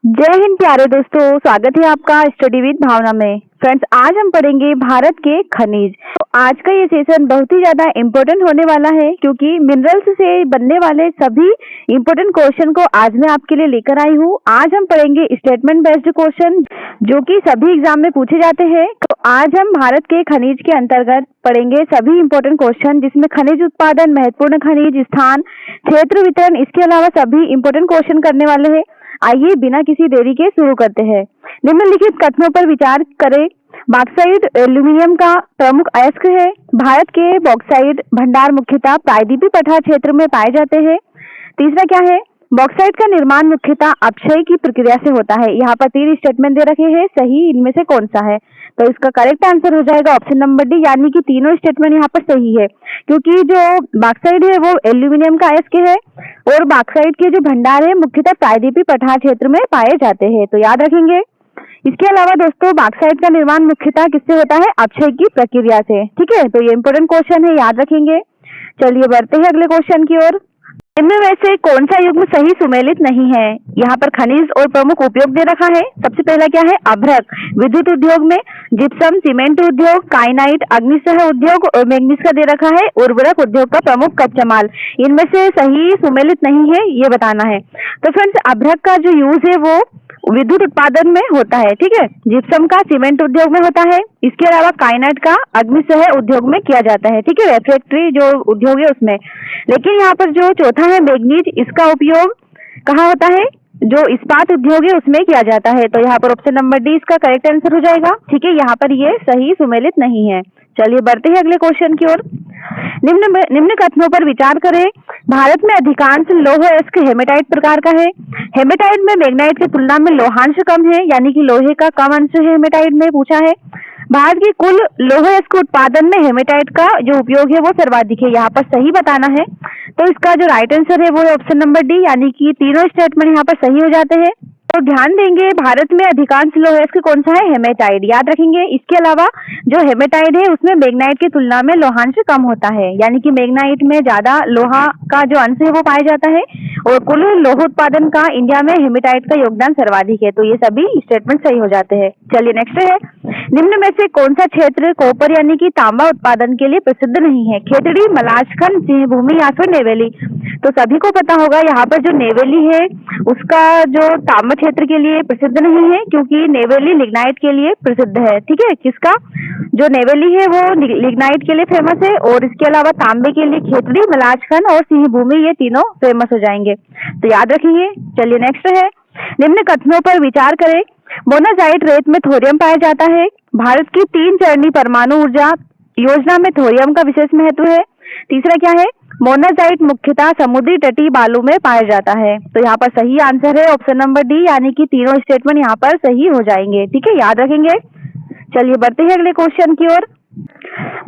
जय हिंद प्यारे दोस्तों, स्वागत है आपका स्टडी विद भावना में। फ्रेंड्स, आज हम पढ़ेंगे भारत के खनिज। तो आज का ये सेशन बहुत ही ज्यादा इम्पोर्टेंट होने वाला है क्योंकि मिनरल्स से बनने वाले सभी इम्पोर्टेंट क्वेश्चन को आज मैं आपके लिए लेकर आई हूँ। आज हम पढ़ेंगे स्टेटमेंट बेस्ड क्वेश्चन जो कि सभी एग्जाम में पूछे जाते हैं। तो आज हम भारत के खनिज के अंतर्गत पढ़ेंगे सभी इम्पोर्टेंट क्वेश्चन जिसमें खनिज उत्पादन, महत्वपूर्ण खनिज स्थान, क्षेत्र वितरण, इसके अलावा सभी इम्पोर्टेंट क्वेश्चन करने वाले हैं। आइए बिना किसी देरी के शुरू करते हैं। निम्नलिखित कथनों पर विचार करें। बॉक्साइट एल्यूमीनियम का प्रमुख अयस्क है। भारत के बॉक्साइट भंडार मुख्यतः प्रायद्वीपीय पठार क्षेत्र में पाए जाते हैं। तीसरा क्या है? बॉक्साइट का निर्माण मुख्यतः अपक्षय की प्रक्रिया से होता है। यहाँ पर 3 स्टेटमेंट दे रखे हैं, सही इनमें से कौन सा है? तो इसका करेक्ट आंसर हो जाएगा ऑप्शन नंबर डी, यानी कि तीनों स्टेटमेंट यहाँ पर सही है क्योंकि जो बॉक्साइट है वो एल्यूमिनियम का अयस्क है और बॉक्साइट के जो भंडार है मुख्यतः प्रायद्वीपीय पठार क्षेत्र में पाए जाते हैं, तो याद रखेंगे। इसके अलावा दोस्तों बॉक्साइट का निर्माण मुख्यतः किससे होता है? अपक्षय की प्रक्रिया से। ठीक है, तो ये इंपोर्टेंट क्वेश्चन है, याद रखेंगे। चलिए बढ़ते हैं अगले क्वेश्चन की ओर। इनमें वैसे कौन सा युग्म सही सुमेलित नहीं है? यहाँ पर खनिज और प्रमुख उपयोग दे रखा है। सबसे पहला क्या है? अभ्रक विद्युत उद्योग में, जिप्सम सीमेंट उद्योग, काइनाइट अग्निशह उद्योग और मैग्नीज का दे रखा है उर्वरक उद्योग का प्रमुख कच्चा माल। इनमें से सही सुमेलित नहीं है, ये बताना है। तो फ्रेंड्स, अभ्रक का जो यूज है वो विद्युत उत्पादन में होता है। ठीक है, जिप्सम का सीमेंट उद्योग में होता है। इसके अलावा काइनाइट का अग्निशह उद्योग में किया जाता है। ठीक है, फैक्ट्री जो उद्योग है उसमें। लेकिन यहाँ पर जो चौथा है मैग्नीज, इसका उपयोग कहाँ होता है? जो इस्पात उद्योग है उसमें किया जाता है। तो यहाँ पर ऑप्शन नंबर डी इसका करेक्ट आंसर हो जाएगा। ठीक है, यहाँ पर ये सही सुमेलित नहीं है। चलिए बढ़ते हैं अगले क्वेश्चन की ओर। निम्न कथनों पर विचार करें। भारत में अधिकांश लौह अयस्क हेमेटाइट प्रकार का है। हेमेटाइट में मैग्नाइट की तुलना में लोहांश कम है, यानी कि लोहे का कम अंश है हेमेटाइट में पूछा है। भारत की कुल लौह अयस्क उत्पादन में हेमेटाइट का जो उपयोग है वो सर्वाधिक है, यहाँ पर सही बताना है। तो इसका जो राइट आंसर है वो है ऑप्शन नंबर डी, यानी कि तीनों स्टेटमेंट यहाँ पर सही हो जाते हैं। तो ध्यान देंगे, भारत में अधिकांश लौह अयस्क कौन सा है? हेमेटाइट, याद रखेंगे। इसके अलावा जो हेमेटाइट है उसमें मैग्नाइट की तुलना में लोहांश कम होता है, यानी कि मैग्नाइट में ज्यादा लोहा का जो अंश है वो पाया जाता है और कुल लौह उत्पादन का इंडिया में हेमेटाइट का योगदान सर्वाधिक है। तो ये सभी स्टेटमेंट सही हो जाते हैं। चलिए नेक्स्ट है, निम्न में से कौन सा क्षेत्र कॉपर यानी कि तांबा उत्पादन के लिए प्रसिद्ध नहीं है? खेतड़ी, मलाजखंड, सिंहभूमि या फिर नेवेली? तो सभी को पता होगा यहाँ पर जो नेवेली है उसका जो तांबा क्षेत्र के लिए प्रसिद्ध नहीं है क्योंकि नेवेली लिग्नाइट के लिए प्रसिद्ध है। ठीक है, किसका? जो नेवेली है वो लिग्नाइट के लिए फेमस है और इसके अलावा तांबे के लिए खेतड़ी, मलाजखंड और सिंहभूमि, ये तीनों फेमस हो जाएंगे, तो याद रखेंगे। चलिए नेक्स्ट है, निम्न कथनों पर विचार करें। मोनाजाइट रेत में थोरियम पाया जाता है। भारत की 3 चरणीय परमाणु ऊर्जा योजना में थोरियम का विशेष महत्व है। तीसरा क्या है? मोनाजाइट मुख्यतः समुद्री तटीय बालू में पाया जाता है। तो यहाँ पर सही आंसर है ऑप्शन नंबर डी, यानी कि तीनों स्टेटमेंट यहाँ पर सही हो जाएंगे। ठीक है, याद रखेंगे। चलिए बढ़ते हैं अगले क्वेश्चन की ओर।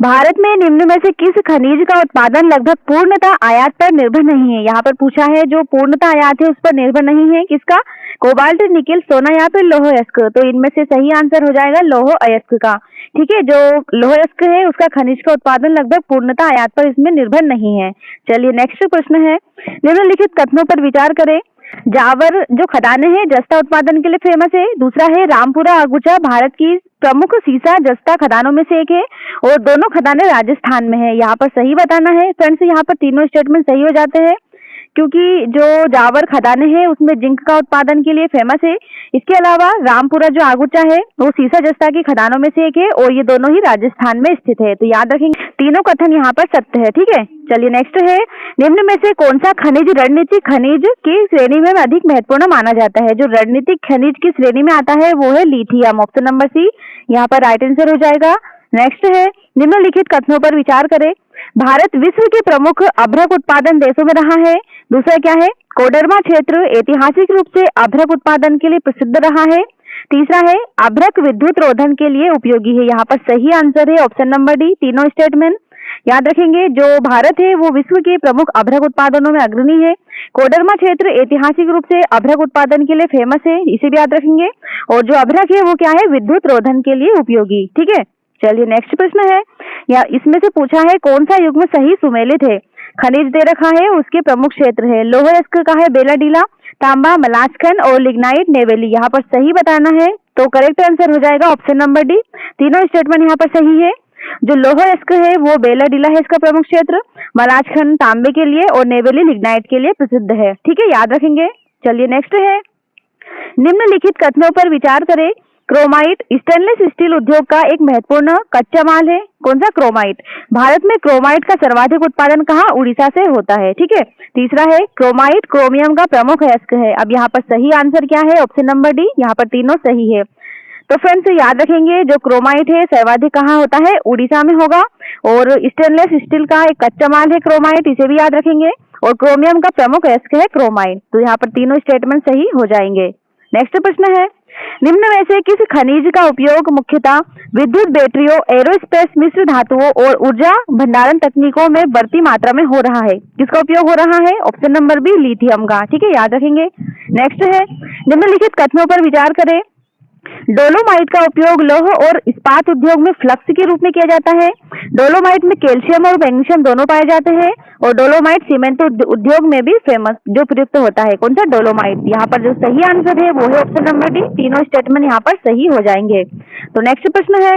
भारत में निम्न में से किस खनिज का उत्पादन लगभग पूर्णतः आयात पर निर्भर नहीं है? यहाँ पर पूछा है जो पूर्णतः आयात है उस पर निर्भर नहीं है, किसका? कोबाल्ट, निकेल, सोना या फिर लौह अयस्क? तो इनमें से सही आंसर हो जाएगा लौह अयस्क का। ठीक है, जो लौह अयस्क है उसका खनिज का उत्पादन लगभग पूर्णतः आयात पर इसमें निर्भर नहीं है। चलिए नेक्स्ट प्रश्न है, निम्नलिखित कथनों पर विचार करें। जावर जो खदानें हैं जस्ता उत्पादन के लिए फेमस है। दूसरा है रामपुरा अगुचा भारत की प्रमुख सीसा जस्ता खदानों में से एक है और दोनों खदानें राजस्थान में है। यहाँ पर सही बताना है। फ्रेंड्स, यहाँ पर तीनों स्टेटमेंट सही हो जाते हैं क्योंकि जो जावर खदानें हैं उसमें जिंक का उत्पादन के लिए फेमस है। इसके अलावा रामपुरा जो आगुचा है वो सीसा जस्ता की खदानों में से एक है और ये दोनों ही राजस्थान में स्थित है। तो याद रखेंगे, तीनों कथन यहाँ पर सत्य है। ठीक है, चलिए नेक्स्ट है, निम्न में से कौन सा खनिज रणनीतिक खनिज की श्रेणी में अधिक महत्वपूर्ण माना जाता है? जो रणनीतिक खनिज की श्रेणी में आता है वो है लिथियम, ऑप्शन नंबर सी यहाँ पर राइट आंसर हो जाएगा। नेक्स्ट है, निम्नलिखित कथनों पर विचार करें। भारत विश्व के प्रमुख अभ्रक उत्पादन देशों में रहा है। दूसरा क्या है? कोडरमा क्षेत्र ऐतिहासिक रूप से अभ्रक उत्पादन के लिए प्रसिद्ध रहा है। तीसरा है अभ्रक विद्युत रोधन के लिए उपयोगी है। यहाँ पर सही आंसर है ऑप्शन नंबर डी, तीनों स्टेटमेंट याद रखेंगे। जो भारत है वो विश्व के प्रमुख अभ्रक उत्पादनों में अग्रणी है। कोडरमा क्षेत्र ऐतिहासिक रूप से अभ्रक उत्पादन के लिए फेमस है, इसे भी याद रखेंगे। और जो अभ्रक है वो क्या है? विद्युत रोधन के लिए उपयोगी। ठीक है, चलिए नेक्स्ट प्रश्न है, या इसमें से पूछा है कौन सा युग्म सही सुमेलित है? खनिज दे रखा है, उसके प्रमुख क्षेत्र है। लौह अयस्क का है बेलाडीला, तांबा, मलाचखंड और लिग्नाइट, नेवेली। यहाँ पर सही बताना है, तो करेक्ट आंसर हो जाएगा ऑप्शन नंबर डी। तीनों स्टेटमेंट यहाँ पर सही है। जो लौह अयस्क है वो बेलाडीला है इसका प्रमुख क्षेत्र, मलाचखंड तांबे के लिए और नेवेली लिग्नाइट के लिए प्रसिद्ध है। ठीक है, याद रखेंगे। चलिए नेक्स्ट है, निम्नलिखित कथनों पर विचार करें। क्रोमाइट स्टेनलेस स्टील उद्योग का एक महत्वपूर्ण कच्चा माल है। कौन सा? क्रोमाइट। भारत में क्रोमाइट का सर्वाधिक उत्पादन कहाँ? उड़ीसा से होता है। ठीक है। तीसरा है, क्रोमाइट क्रोमियम का प्रमुख अयस्क है। अब यहाँ पर सही आंसर क्या है? Option number D. यहाँ पर तीनों सही है। तो फ्रेंड्स याद रखेंगे, जो क्रोमाइट है सर्वाधिक कहाँ होता है? उड़ीसा में होगा। और स्टेनलेस स्टील का एक कच्चा माल है क्रोमाइट, इसे भी याद रखेंगे। और क्रोमियम का प्रमुख अयस्क है क्रोमाइट। तो यहाँ पर तीनों स्टेटमेंट सही हो जाएंगे। नेक्स्ट प्रश्न है, निम्न में से किस खनिज का उपयोग मुख्यतः विद्युत बैटरियों, एरोस्पेस, मिश्र धातुओं और ऊर्जा भंडारण तकनीकों में बढ़ती मात्रा में हो रहा है? किसका उपयोग हो रहा है? ऑप्शन नंबर बी, लिथियम का। ठीक है, याद रखेंगे। नेक्स्ट है, निम्नलिखित कथनों पर विचार करें। डोलोमाइट का उपयोग लौह और इस्पात उद्योग में फ्लक्स के रूप में किया जाता है। डोलोमाइट में कैल्शियम और मैग्नीशियम दोनों पाए जाते हैं। और डोलोमाइट सीमेंट उद्योग में भी फेमस जो प्रयुक्त होता है। कौन सा? डोलोमाइट। यहाँ पर जो सही आंसर है वो है ऑप्शन नंबर डी। तीनों स्टेटमेंट यहाँ पर सही हो जाएंगे। तो नेक्स्ट प्रश्न है,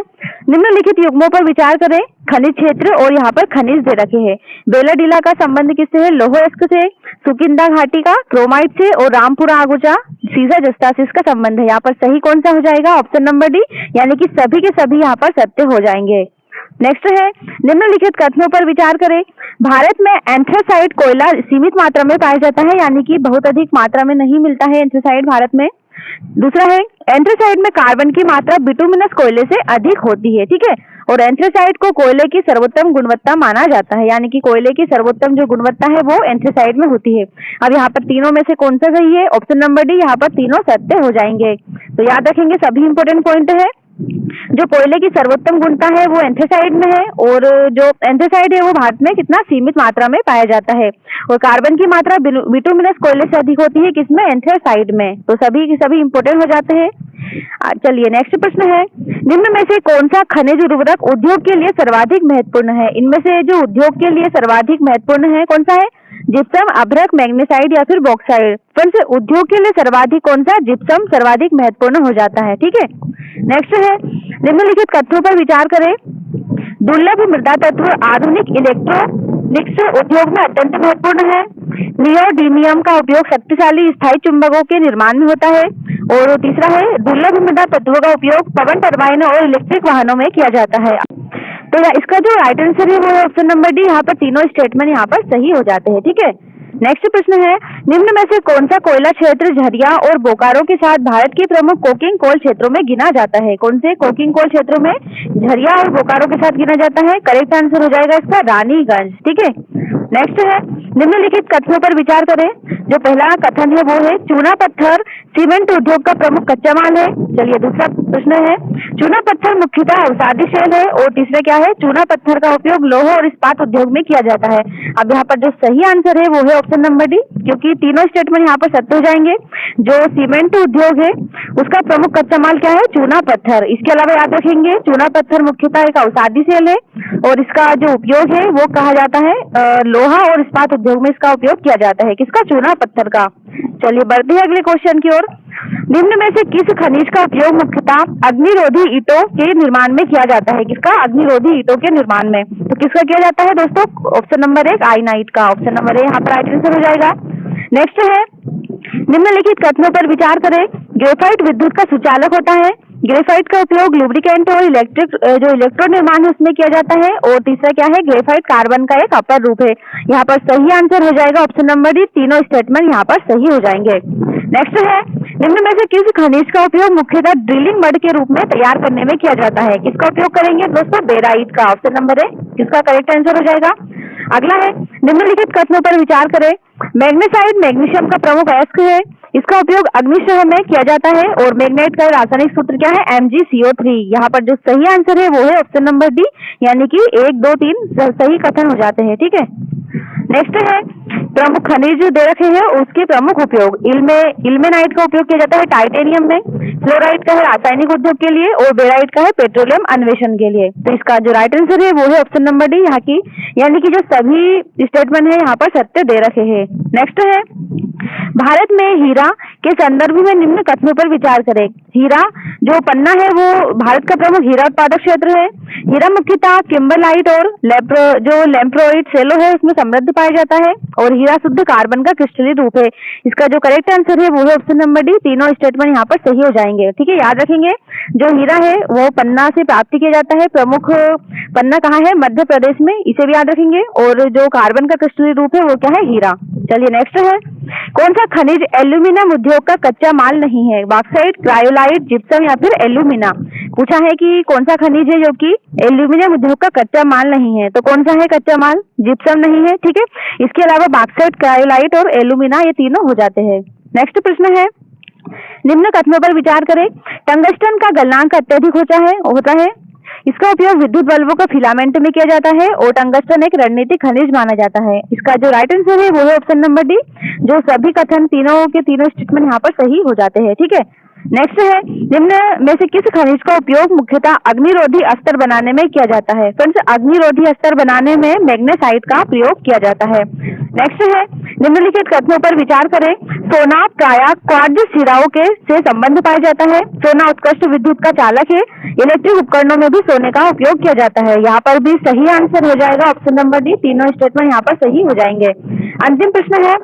निम्नलिखित युग्मों पर विचार करें। खनिज क्षेत्र और यहाँ पर खनिज दे रखे हैं। बेलाडीला का संबंध किससे है? लौह अयस्क से। सुकिंदा घाटी का क्रोमाइट से। और रामपुरा आगुचा सीसा जस्ता से इसका संबंध है। यहाँ पर सही कौन सा हो जाएगा? Option number D. यानी कि सभी के सभी यहाँ पर सत्य हो जाएंगे। नेक्स्ट है, निम्नलिखित कथनों पर विचार करें। भारत में एंथ्रासाइट कोयला सीमित मात्रा में पाया जाता है, यानी कि बहुत अधिक मात्रा में नहीं मिलता है एंथ्रासाइट भारत में। दूसरा है, एंथ्रासाइट में कार्बन की मात्रा बिटुमिनस कोयले से अधिक होती है। ठीक है। और एंथ्रासाइट को कोयले की सर्वोत्तम गुणवत्ता माना जाता है, यानी कि कोयले की सर्वोत्तम जो गुणवत्ता है वो एंथ्रासाइट में होती है। अब यहाँ पर तीनों में से कौन सा सही है? Option number D. यहाँ पर तीनों सत्य हो जाएंगे। तो याद रखेंगे, सभी इंपोर्टेंट पॉइंट है। जो कोयले की सर्वोत्तम गुणता है वो एंथ्रासाइट में है। और जो एंथ्रासाइट है वो भारत में कितना सीमित मात्रा में पाया जाता है। और कार्बन की मात्रा बिटुमिनस कोयले से अधिक होती है, किसमें? एंथ्रासाइट में। तो सभी के सभी इंपोर्टेंट हो जाते हैं। चलिए नेक्स्ट प्रश्न है, निम्न में से कौन सा खनिज उर्वरक उद्योग के लिए सर्वाधिक महत्वपूर्ण है? इनमें से जो उद्योग के लिए सर्वाधिक महत्वपूर्ण है कौन सा है? जिप्सम, अभ्रक, मैग्नेसाइट या फिर बॉक्साइड। फिर उद्योग के लिए सर्वाधिक कौन सा? जिप्सम सर्वाधिक महत्वपूर्ण हो जाता है। ठीक है। नेक्स्ट है, निम्नलिखित कथनों पर विचार करें। दुर्लभ मृदा तत्व आधुनिक इलेक्ट्रॉनिक्स उद्योग में अत्यंत महत्वपूर्ण है। नियोडीमियम का उपयोग शक्तिशाली स्थायी चुंबकों के निर्माण में होता है। और तीसरा है, दुर्लभ मृदा तत्वों का उपयोग पवन टरबाइन और इलेक्ट्रिक वाहनों में किया जाता है। तो इसका जो राइट आंसर है वो ऑप्शन नंबर डी। यहाँ पर तीनों स्टेटमेंट यहाँ पर सही हो जाते हैं। ठीक है। नेक्स्ट प्रश्न है, निम्न में से कौन सा कोयला क्षेत्र झरिया और बोकारो के साथ भारत के प्रमुख कोकिंग कोल क्षेत्रों में गिना जाता है? कौन से कोकिंग कोल क्षेत्रों में झरिया और बोकारो के साथ गिना जाता है? करेक्ट आंसर हो जाएगा इसका रानीगंज। ठीक है। नेक्स्ट है, निम्नलिखित कथनों पर विचार करें। जो पहला कथन है वो है, चूना पत्थर सीमेंट उद्योग का प्रमुख कच्चा माल है। चलिए दूसरा प्रश्न है, चूना पत्थर मुख्यतः अवसादी शैल है। और तीसरा क्या है? चूना पत्थर का उपयोग लौह और इस्पात उद्योग में किया जाता है। अब यहाँ पर जो सही आंसर है वो है ऑप्शन नंबर डी, क्योंकि तीनों स्टेटमेंट यहाँ पर सत्य हो जाएंगे। जो सीमेंट उद्योग है उसका प्रमुख कच्चा माल क्या है? चूना पत्थर। इसके अलावा याद रखेंगे, चूना पत्थर मुख्यतः एक अवसादी शैल है और इसका जो उपयोग है वो कहा जाता है लोहा और इस्पात उद्योग में इसका उपयोग किया जाता है। किसका? चूना पत्थर का। चलिए बढ़ते हैं अगले क्वेश्चन की ओर। निम्न में से किस खनिज का उपयोग मुख्यतः अग्निरोधी ईंटों के निर्माण में किया जाता है? किसका? अग्निरोधी ईंटों के निर्माण में। तो किसका किया जाता है दोस्तों? ऑप्शन नंबर 1 आइनाइट का। ऑप्शन नंबर ए यहाँ पर राइट आंसर हो जाएगा। नेक्स्ट है, निम्नलिखित कथनों पर विचार करें। ग्रेफाइट विद्युत का सुचालक होता है। ग्रेफाइट का उपयोग लुब्रिकेंट और जो इलेक्ट्रो निर्माण है उसमें किया जाता है। और तीसरा क्या है? ग्रेफाइट कार्बन का एक अपर रूप है। यहाँ पर सही आंसर हो जाएगा ऑप्शन नंबर डी। तीनों स्टेटमेंट यहाँ पर सही हो जाएंगे। नेक्स्ट है, निम्न में से किस खनिज का उपयोग मुख्यतः ड्रिलिंग मड के रूप में तैयार करने में किया जाता है? किसका उपयोग करेंगे दोस्तों? बेराइट का। ऑप्शन नंबर ए किसका करेक्ट आंसर हो जाएगा। अगला है, निम्नलिखित कथनों पर विचार करें। मैग्नेसाइट मैग्नीशियम का प्रमुख अयस्क है। इसका उपयोग अग्निशह में किया जाता है। और मैग्नेट का रासायनिक सूत्र क्या है? MgCO3। यहाँ पर जो सही आंसर है वो है ऑप्शन नंबर डी, यानी कि 1, 2, 3 सही कथन हो जाते हैं। ठीक है। नेक्स्ट है प्रमुख खनिज जो दे रखे हैं उसके प्रमुख उपयोग। इल्मेनाइट का उपयोग किया जाता है टाइटेनियम में, फ्लोराइड का है रासायनिक उद्योग के लिए और बेराइट का है पेट्रोलियम अन्वेषण के लिए। तो इसका जो राइट आंसर है वो है ऑप्शन नंबर डी यहाँ की, यानी कि जो सभी स्टेटमेंट है यहाँ पर सत्य दे रखे हैं। नेक्स्ट है भारत में हीरा के संदर्भ में निम्न कथनों पर विचार करें। हीरा जो पन्ना है वो भारत का प्रमुख हीरा उत्पादक क्षेत्र है। हीरा मुख्यतः किम्बरलाइट और जो लैम्प्रोइड सेलो है उसमें समृद्ध पाया जाता है और हीरा शुद्ध कार्बन का क्रिस्टलीय रूप है। इसका जो करेक्ट आंसर है वो है ऑप्शन नंबर डी। तीनों स्टेटमेंट यहाँ पर सही हो जाएंगे। ठीक है, याद रखेंगे जो हीरा है वो पन्ना से प्राप्त किया जाता है। प्रमुख पन्ना कहाँ है? मध्य प्रदेश में, इसे भी याद रखेंगे। और जो कार्बन का क्रिस्टलीय रूप है वो क्या है? हीरा। चलिए नेक्स्ट है कौन सा खनिज एल्यूमिनियम उद्योग का कच्चा माल नहीं है? बॉक्साइट, क्रायोलाइट, जिप्सम या फिर एल्यूमिना। पूछा है कि कौन सा खनिज है जो कि एल्यूमिनियम उद्योग का कच्चा माल नहीं है, तो कौन सा है कच्चा माल? जिप्सम नहीं है। ठीक है, इसके अलावा बॉक्साइट, क्रायोलाइट और एल्यूमिना ये तीनों हो जाते हैं। नेक्स्ट प्रश्न है निम्न कथनों पर विचार करें। टंगस्टन का गलनांक अत्यधिक होता है। इसका उपयोग विद्युत बल्बों का फिलामेंट में किया जाता है और टंगस्टन एक रणनीतिक खनिज माना जाता है। इसका जो राइट आंसर है वो है ऑप्शन नंबर डी। जो सभी कथन तीनों के तीनों स्टेटमेंट यहाँ पर सही हो जाते हैं। ठीक है, नेक्स्ट है निम्न में से किस खनिज का उपयोग मुख्यतः अग्निरोधी अस्त्र बनाने में किया जाता है? फ्रेंड्स, अग्निरोधी अस्त्र बनाने में मैग्नेसाइट का प्रयोग किया जाता है। नेक्स्ट है निम्नलिखित कथनों पर विचार करें। सोना प्रायः क्वार्ट्ज सिराओं के से संबंध पाया जाता है। सोना उत्कृष्ट विद्युत का चालक है। इलेक्ट्रिक उपकरणों में भी सोने का उपयोग किया जाता है। यहाँ पर भी सही आंसर हो जाएगा ऑप्शन नंबर डी। तीनों स्टेटमेंट यहाँ पर सही हो जाएंगे। अंतिम प्रश्न है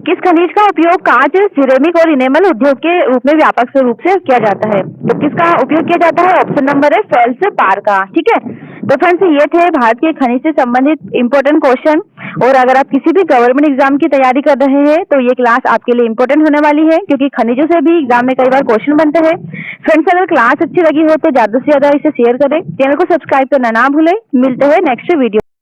किस खनिज का उपयोग कांच, सिरेमिक और इनेमल उद्योग के रूप में व्यापक रूप से किया जाता है? तो किसका उपयोग किया जाता है? ऑप्शन नंबर है फेल्सपार का। ठीक है, तो फ्रेंड्स ये थे भारत के खनिज से संबंधित इंपॉर्टेंट क्वेश्चन। और अगर आप किसी भी गवर्नमेंट एग्जाम की तैयारी कर रहे हैं तो ये क्लास आपके लिए इंपॉर्टेंट होने वाली है, क्योंकि खनिजों से भी एग्जाम में कई बार क्वेश्चन बनते हैं। फ्रेंड्स, अगर क्लास अच्छी लगी हो तो ज्यादा से ज्यादा इसे शेयर करें। चैनल को सब्सक्राइब करना ना भूलें। मिलते हैं नेक्स्ट वीडियो।